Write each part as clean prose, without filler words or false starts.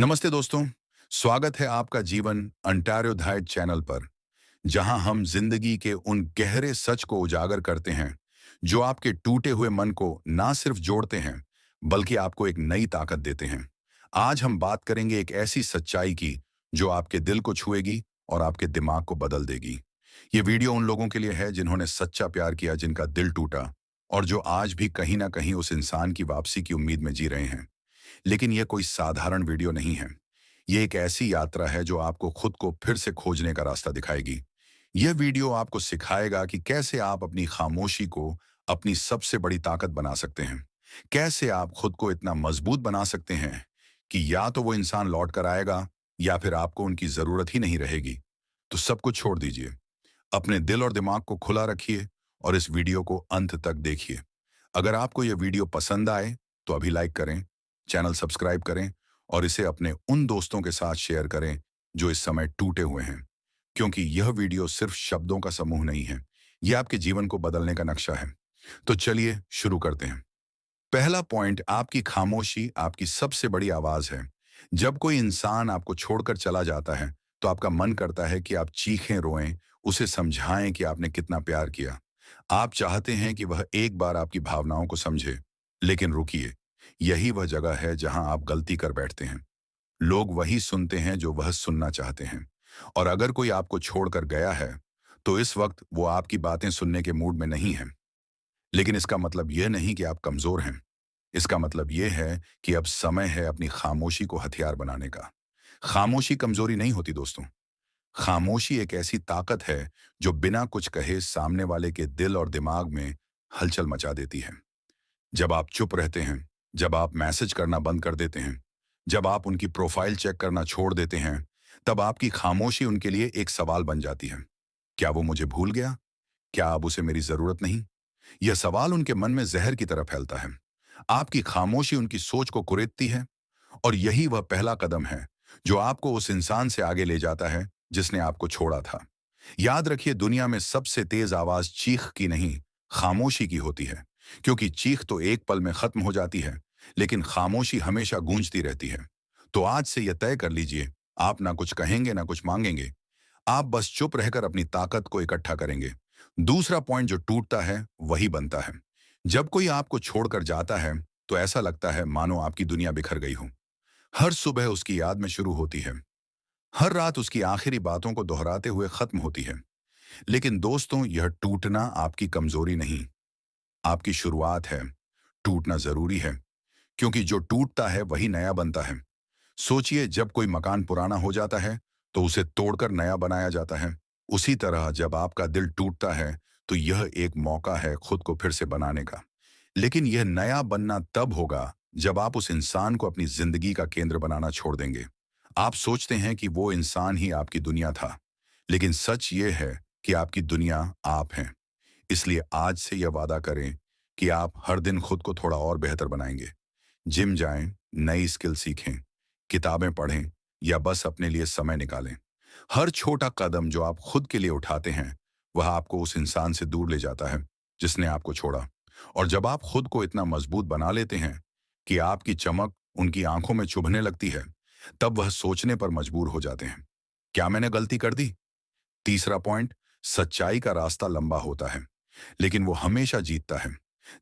नमस्ते दोस्तों। स्वागत है आपका जीवन अंटार्योधायट चैनल पर, जहां हम जिंदगी के उन गहरे सच को उजागर करते हैं जो आपके टूटे हुए मन को ना सिर्फ जोड़ते हैं बल्कि आपको एक नई ताकत देते हैं। आज हम बात करेंगे एक ऐसी सच्चाई की जो आपके दिल को छुएगी और आपके दिमाग को बदल देगी। ये वीडियो उन लोगों के लिए है जिन्होंने सच्चा प्यार किया, जिनका दिल टूटा और जो आज भी कहीं ना कहीं उस इंसान की वापसी की उम्मीद में जी रहे हैं। लेकिन यह कोई साधारण वीडियो नहीं है। ये एक ऐसी यात्रा है जो आपको खुद को फिर से खोजने का रास्ता दिखाएगी। यह वीडियो आपको सिखाएगा कि कैसे आप अपनी खामोशी को अपनी सबसे बड़ी ताकत बना सकते हैं। कैसे आप खुद को इतना मजबूत बना सकते हैं कि या तो वो इंसान लौट कर आएगा या फिर आपको उनकी जरूरत ही नहीं रहेगी। तो सब कुछ छोड़ दीजिए, अपने दिल और दिमाग को खुला रखिए और इस वीडियो को अंत तक देखिए। अगर आपको यह वीडियो पसंद आए तो अभी लाइक करें, चैनल सब्सक्राइब करें और इसे अपने उन दोस्तों के साथ शेयर करें जो इस समय टूटे हुए हैं, क्योंकि यह वीडियो सिर्फ शब्दों का समूह नहीं है, यह आपके जीवन को बदलने का नक्शा है। तो चलिए शुरू करते हैं। पहला पॉइंट, आपकी खामोशी आपकी सबसे बड़ी आवाज है। जब कोई इंसान आपको छोड़कर चला जाता है तो आपका मन करता है कि आप चीखें, रोएं, उसे समझाएं कि आपने कितना प्यार किया। आप चाहते हैं कि वह एक बार आपकी भावनाओं को समझे। लेकिन रुकिए, यही वह जगह है जहां आप गलती कर बैठते हैं। लोग वही सुनते हैं जो वह सुनना चाहते हैं। और अगर कोई आपको छोड़कर गया है तो इस वक्त वो आपकी बातें सुनने के मूड में नहीं है। लेकिन इसका मतलब यह नहीं कि आप कमजोर हैं। इसका मतलब यह है कि अब समय है अपनी खामोशी को हथियार बनाने का। खामोशी कमजोरी नहीं होती दोस्तों। खामोशी एक ऐसी ताकत है जो बिना कुछ कहे सामने वाले के दिल और दिमाग में हलचल मचा देती है। जब आप चुप रहते हैं, जब आप मैसेज करना बंद कर देते हैं, जब आप उनकी प्रोफाइल चेक करना छोड़ देते हैं, तब आपकी खामोशी उनके लिए एक सवाल बन जाती है। क्या वो मुझे भूल गया? क्या अब उसे मेरी जरूरत नहीं? यह सवाल उनके मन में जहर की तरह फैलता है। आपकी खामोशी उनकी सोच को कुरेदती है और यही वह पहला कदम है जो आपको उस इंसान से आगे ले जाता है जिसने आपको छोड़ा था। याद रखिए, दुनिया में सबसे तेज आवाज चीख की नहीं, खामोशी की होती है। क्योंकि चीख तो एक पल में खत्म हो जाती है, लेकिन खामोशी हमेशा गूंजती रहती है। तो आज से यह तय कर लीजिए, आप ना कुछ कहेंगे ना कुछ मांगेंगे। आप बस चुप रहकर अपनी ताकत को इकट्ठा करेंगे। दूसरा पॉइंट, जो टूटता है वही बनता है। जब कोई आपको छोड़कर जाता है तो ऐसा लगता है मानो आपकी दुनिया बिखर गई हो। हर सुबह उसकी याद में शुरू होती है, हर रात उसकी आखिरी बातों को दोहराते हुए खत्म होती है। लेकिन दोस्तों, यह टूटना आपकी कमजोरी नहीं, आपकी शुरुआत है। टूटना जरूरी है, क्योंकि जो टूटता है वही नया बनता है। सोचिए, जब कोई मकान पुराना हो जाता है तो उसे तोड़कर नया बनाया जाता है। उसी तरह जब आपका दिल टूटता है तो यह एक मौका है खुद को फिर से बनाने का। लेकिन यह नया बनना तब होगा जब आप उस इंसान को अपनी जिंदगी का केंद्र बनाना छोड़ देंगे। आप सोचते हैं कि वो इंसान ही आपकी दुनिया था, लेकिन सच ये है कि आपकी दुनिया आप हैं। इसलिए आज से यह वादा करें कि आप हर दिन खुद को थोड़ा और बेहतर बनाएंगे। जिम जाएं, नई स्किल सीखें, किताबें पढ़ें या बस अपने लिए समय निकालें। हर छोटा कदम जो आप खुद के लिए उठाते हैं वह आपको उस इंसान से दूर ले जाता है जिसने आपको छोड़ा। और जब आप खुद को इतना मजबूत बना लेते हैं कि आपकी चमक उनकी आंखों में चुभने लगती है, तब वह सोचने पर मजबूर हो जाते हैं, क्या मैंने गलती कर दी? तीसरा पॉइंट, सच्चाई का रास्ता लंबा होता है लेकिन वो हमेशा जीतता है।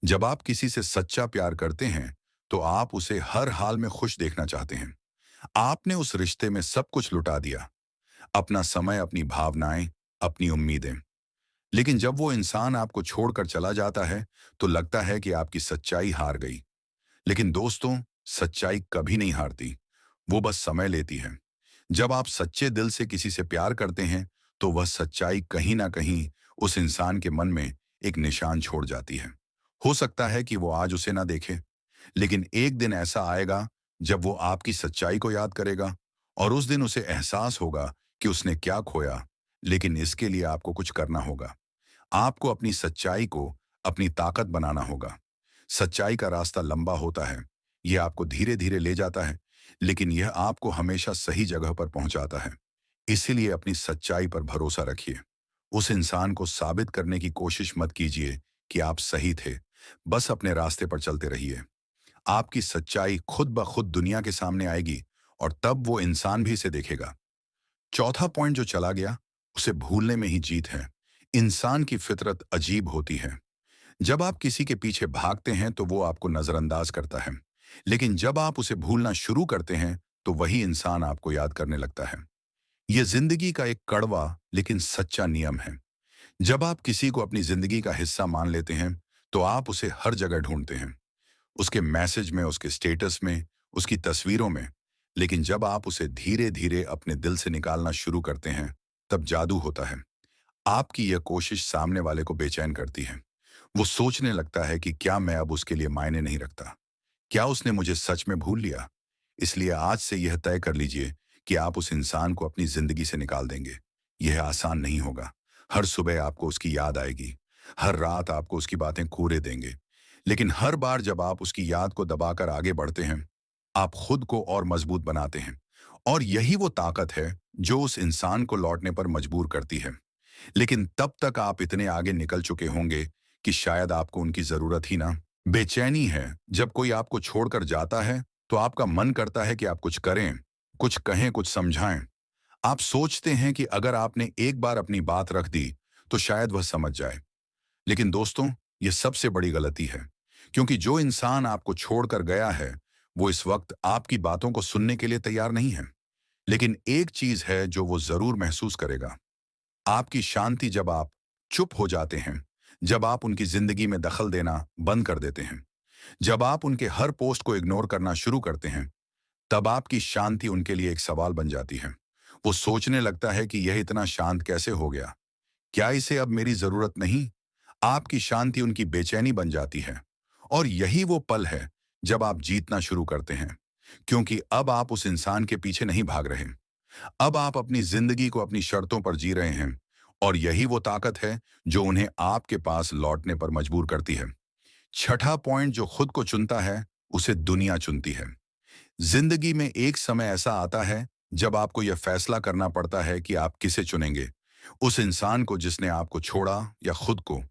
जब आप किसी से सच्चा प्यार करते हैं तो आप उसे हर हाल में खुश देखना चाहते हैं। आपने उस रिश्ते में सब कुछ लुटा दिया, अपना समय, अपनी भावनाएं, अपनी उम्मीदें। लेकिन जब वो इंसान आपको छोड़कर चला जाता है तो लगता है कि आपकी सच्चाई हार गई। लेकिन दोस्तों, सच्चाई कभी नहीं हारती, वो बस समय लेती है। जब आप सच्चे दिल से किसी से प्यार करते हैं तो वह सच्चाई कहीं ना कहीं उस इंसान के मन में एक निशान छोड़ जाती है। हो सकता है कि वो आज उसे ना देखे, लेकिन एक दिन ऐसा आएगा जब वो आपकी सच्चाई को याद करेगा और उस दिन उसे एहसास होगा कि उसने क्या खोया। लेकिन इसके लिए आपको कुछ करना होगा। आपको अपनी सच्चाई को अपनी ताकत बनाना होगा। सच्चाई का रास्ता लंबा होता है, यह आपको धीरे धीरे ले जाता है, लेकिन यह आपको हमेशा सही जगह पर पहुंचाता है। इसीलिए अपनी सच्चाई पर भरोसा रखिए। उस इंसान को साबित करने की कोशिश मत कीजिए कि आप सही थे। बस अपने रास्ते पर चलते रहिए। आपकी सच्चाई खुद ब खुद दुनिया के सामने आएगी और तब वो इंसान भी इसे देखेगा। चौथा पॉइंट जो चला गया, उसे भूलने में ही जीत है। इंसान की फितरत अजीब होती है। जब आप किसी के पीछे भागते हैं तो वो आपको नजरअंदाज करता है, लेकिन जब आप उसे भूलना शुरू करते हैं तो वही इंसान आपको याद करने लगता है। यह जिंदगी का एक कड़वा लेकिन सच्चा नियम है। जब आप किसी को अपनी जिंदगी का हिस्सा मान लेते हैं तो आप उसे हर जगह ढूंढते हैं, उसके मैसेज में, उसके स्टेटस में, उसकी तस्वीरों में। लेकिन जब आप उसे धीरे धीरे अपने दिल से निकालना शुरू करते हैं, तब जादू होता है। आपकी यह कोशिश सामने वाले को बेचैन करती है। वो सोचने लगता है कि क्या मैं अब उसके लिए मायने नहीं रखता, क्या उसने मुझे सच में भूल लिया। इसलिए आज से यह तय कर लीजिए कि आप उस इंसान को अपनी जिंदगी से निकाल देंगे। यह आसान नहीं होगा। हर सुबह आपको उसकी याद आएगी, हर रात आपको उसकी बातें कोरे देंगे। लेकिन हर बार जब आप उसकी याद को दबाकर आगे बढ़ते हैं, आप खुद को और मजबूत बनाते हैं। और यही वो ताकत है जो उस इंसान को लौटने पर मजबूर करती है। लेकिन तब तक आप इतने आगे निकल चुके होंगे कि शायद आपको उनकी जरूरत ही ना। बेचैनी है जब कोई आपको छोड़कर जाता है तो आपका मन करता है कि आप कुछ करें, कुछ कहें, कुछ समझाएं। आप सोचते हैं कि अगर आपने एक बार अपनी बात रख दी तो शायद वह समझ जाए। लेकिन दोस्तों, यह सबसे बड़ी गलती है, क्योंकि जो इंसान आपको छोड़कर गया है वो इस वक्त आपकी बातों को सुनने के लिए तैयार नहीं है। लेकिन एक चीज है जो वो जरूर महसूस करेगा, आपकी शांति। जब आप चुप हो जाते हैं, जब आप उनकी जिंदगी में दखल देना बंद कर देते हैं, जब आप उनके हर पोस्ट को इग्नोर करना शुरू करते हैं, तब आपकी शांति उनके लिए एक सवाल बन जाती है। वो सोचने लगता है कि यह इतना शांत कैसे हो गया, क्या इसे अब मेरी जरूरत नहीं। आपकी शांति उनकी बेचैनी बन जाती है। और यही वो पल है जब आप जीतना शुरू करते हैं, क्योंकि अब आप उस इंसान के पीछे नहीं भाग रहे। अब आप अपनी जिंदगी को अपनी शर्तों पर जी रहे हैं। और यही वो ताकत है जो उन्हें आपके पास लौटने पर मजबूर करती है। छठा पॉइंट, जो खुद को चुनता है उसे दुनिया चुनती है। जिंदगी में एक समय ऐसा आता है जब आपको यह फैसला करना पड़ता है कि आप किसे चुनेंगे, उस इंसान को जिसने आपको छोड़ा या खुद को।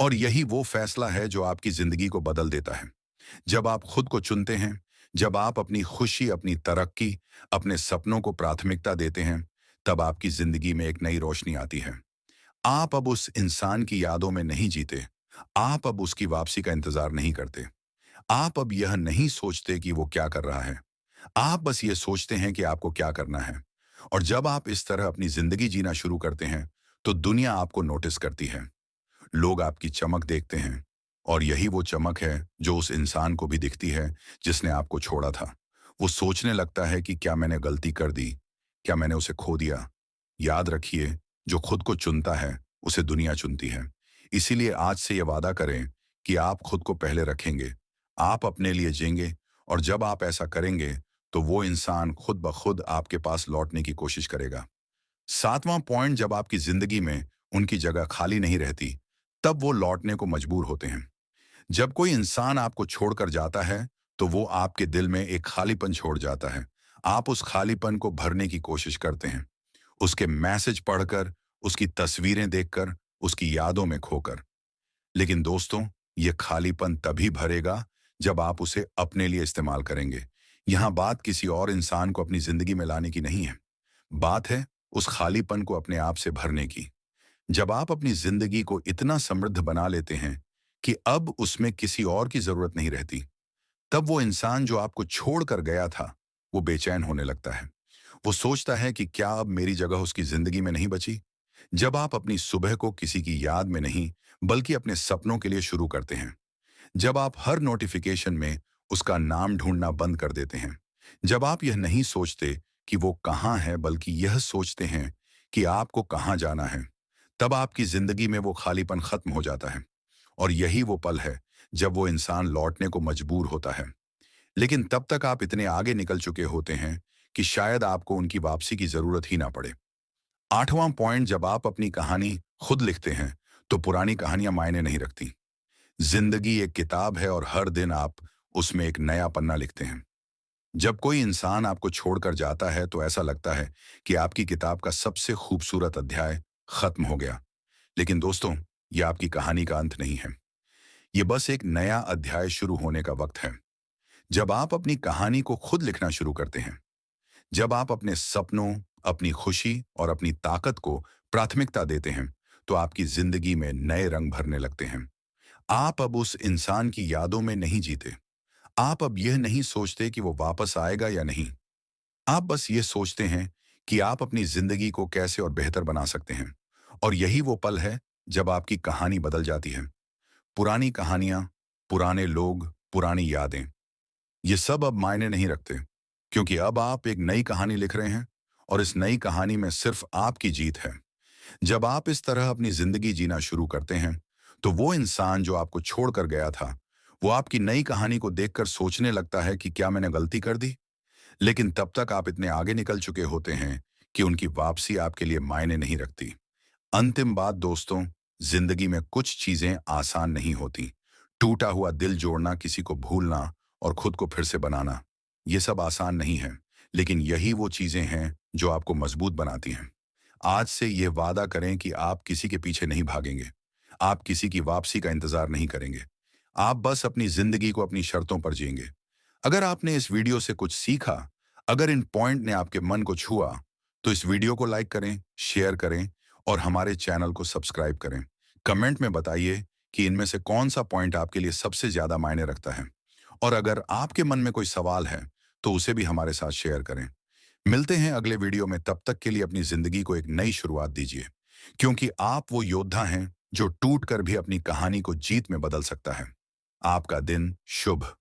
और यही वो फैसला है जो आपकी जिंदगी को बदल देता है। जब आप खुद को चुनते हैं, जब आप अपनी खुशी, अपनी तरक्की, अपने सपनों को प्राथमिकता देते हैं, तब आपकी जिंदगी में एक नई रोशनी आती है। आप अब उस इंसान की यादों में नहीं जीते, आप अब उसकी वापसी का इंतजार नहीं करते। आप अब यह नहीं सोचते कि वो क्या कर रहा है, आप बस ये सोचते हैं कि आपको क्या करना है। और जब आप इस तरह अपनी जिंदगी जीना शुरू करते हैं, तो दुनिया आपको नोटिस करती है। लोग आपकी चमक देखते हैं, और यही वो चमक है जो उस इंसान को भी दिखती है जिसने आपको छोड़ा था। वो सोचने लगता है कि क्या मैंने गलती कर दी, क्या मैंने उसे खो दिया। याद रखिए, जो खुद को चुनता है उसे दुनिया चुनती है। इसीलिए आज से ये वादा करें कि आप खुद को पहले रखेंगे, आप अपने लिए जिएंगे। और जब आप ऐसा करेंगे तो वो इंसान खुद ब खुद आपके पास लौटने की कोशिश करेगा। सातवां पॉइंट, जब आपकी जिंदगी में उनकी जगह खाली नहीं रहती, तब वो लौटने को मजबूर होते हैं। जब कोई इंसान आपको छोड़कर जाता है तो वो आपके दिल में एक खालीपन छोड़ जाता है। आप उस खालीपन को भरने की कोशिश करते हैं, उसके मैसेज पढ़कर, उसकी तस्वीरें देखकर, उसकी यादों में खोकर। लेकिन दोस्तों, ये खालीपन तभी भरेगा जब आप उसे अपने लिए इस्तेमाल करेंगे। यहाँ बात किसी और इंसान को अपनी जिंदगी में लाने की नहीं है, बात है उस खालीपन को अपने आप से भरने की। जब आप अपनी जिंदगी को इतना समृद्ध बना लेते हैं कि अब उसमें किसी और की जरूरत नहीं रहती, तब वो इंसान जो आपको छोड़कर गया था, वो बेचैन होने लगता है। वो सोचता है कि क्या अब मेरी जगह उसकी जिंदगी में नहीं बची। जब आप अपनी सुबह को किसी की याद में नहीं, बल्कि अपने सपनों के लिए शुरू करते हैं, जब आप हर नोटिफिकेशन में उसका नाम ढूंढना बंद कर देते हैं, जब आप यह नहीं सोचते कि वो कहाँ है, बल्कि यह सोचते हैं कि आपको कहाँ जाना है, तब आपकी जिंदगी में वो खालीपन खत्म हो जाता है। और यही वो पल है जब वो इंसान लौटने को मजबूर होता है। लेकिन तब तक आप इतने आगे निकल चुके होते हैं कि शायद आपको उनकी वापसी की जरूरत ही ना पड़े। आठवां पॉइंट, जब आप अपनी कहानी खुद लिखते हैं तो पुरानी कहानियां मायने नहीं रखती। जिंदगी एक किताब है और हर दिन आप उसमें एक नया पन्ना लिखते हैं। जब कोई इंसान आपको छोड़कर जाता है तो ऐसा लगता है कि आपकी किताब का सबसे खूबसूरत अध्याय खत्म हो गया। लेकिन दोस्तों, यह आपकी कहानी का अंत नहीं है, ये बस एक नया अध्याय शुरू होने का वक्त है। जब आप अपनी कहानी को खुद लिखना शुरू करते हैं, जब आप अपने सपनों, अपनी खुशी और अपनी ताकत को प्राथमिकता देते हैं, तो आपकी जिंदगी में नए रंग भरने लगते हैं। आप अब उस इंसान की यादों में नहीं जीते। आप अब यह नहीं सोचते कि वो वापस आएगा या नहीं। आप बस ये सोचते हैं कि आप अपनी जिंदगी को कैसे और बेहतर बना सकते हैं। और यही वो पल है जब आपकी कहानी बदल जाती है। पुरानी कहानियां, पुराने लोग, पुरानी यादें, ये सब अब मायने नहीं रखते, क्योंकि अब आप एक नई कहानी लिख रहे हैं और इस नई कहानी में सिर्फ आपकी जीत है। जब आप इस तरह अपनी जिंदगी जीना शुरू करते हैं, तो वो इंसान जो आपको छोड़कर गया था, वो आपकी नई कहानी को देखकर सोचने लगता है कि क्या मैंने गलती कर दी। लेकिन तब तक आप इतने आगे निकल चुके होते हैं कि उनकी वापसी आपके लिए मायने नहीं रखती। अंतिम बात दोस्तों, जिंदगी में कुछ चीजें आसान नहीं होती। टूटा हुआ दिल जोड़ना, किसी को भूलना और खुद को फिर से बनाना, ये सब आसान नहीं है। लेकिन यही वो चीजें हैं जो आपको मजबूत बनाती हैं। आज से ये वादा करें कि आप किसी के पीछे नहीं भागेंगे। आप किसी की वापसी का इंतजार नहीं करेंगे। आप बस अपनी जिंदगी को अपनी शर्तों पर जिएंगे। अगर आपने इस वीडियो से कुछ सीखा, अगर इन पॉइंट ने आपके मन को छुआ, तो इस वीडियो को लाइक करें, शेयर करें और हमारे चैनल को सब्सक्राइब करें। कमेंट में बताइए कि इनमें से कौन सा पॉइंट आपके लिए सबसे ज्यादा मायने रखता है। और अगर आपके मन में कोई सवाल है, तो उसे भी हमारे साथ शेयर करें। मिलते हैं अगले वीडियो में, तब तक के लिए अपनी जिंदगी को एक नई शुरुआत दीजिए, क्योंकि आप वो योद्धा हैं जो टूट कर भी अपनी कहानी को जीत में बदल सकता है। आपका दिन शुभ।